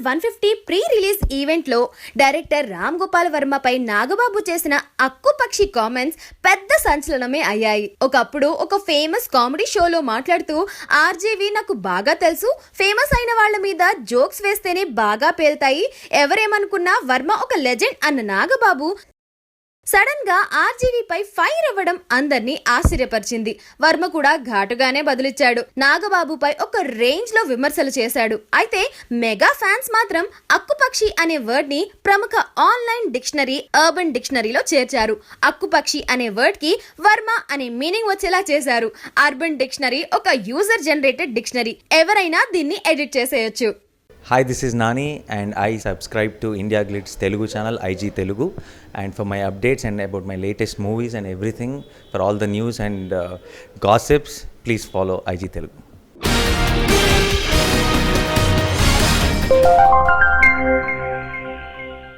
150 pre release event లో director Ram Gopal Varma పై నాగబాబు చేసిన అక్కుపక్షి comments పెద్ద సంచలనమే అయ్యాయి. ఒకప్పుడు ఒక ఫేమస్ కామెడీ షోలో మాట్లాడుతూ ఆర్జీవి నాకు బాగా తెలుసు, ఫేమస్ అయిన వాళ్ళ మీద జోక్స్ వేస్తేనే బాగా పేలుతాయి, ఎవరేమనుకున్నా వర్మ ఒక లెజెండ్ అన్న నాగబాబు సడన్ గా ఆర్జీవీ పై ఫైర్ అవ్వడం అందరినీ ఆశ్చర్యపరిచింది. వర్మ కూడా ఘాటుగానే బదులిచ్చాడు. నాగబాబుపై ఒక రేంజ్ లో విమర్శలు చేశాడు. అయితే మెగా ఫ్యాన్స్ మాత్రం అక్కుపక్షి అనే వర్డ్ ని ప్రముఖ ఆన్లైన్ డిక్షనరీ అర్బన్ డిక్షనరీలో చేర్చారు. అక్కుపక్షి అనే వర్డ్ కి వర్మ అనే మీనింగ్ వచ్చేలా చేశారు. అర్బన్ డిక్షనరీ ఒక యూజర్ జనరేటెడ్ డిక్షనరీ, ఎవరైనా దీన్ని ఎడిట్ చేసేయొచ్చు. Hi, this is Nani and I subscribe to India Glitz Telugu channel IG Telugu, and for my updates and about my latest movies and everything, for all the news and gossips, please follow IG Telugu.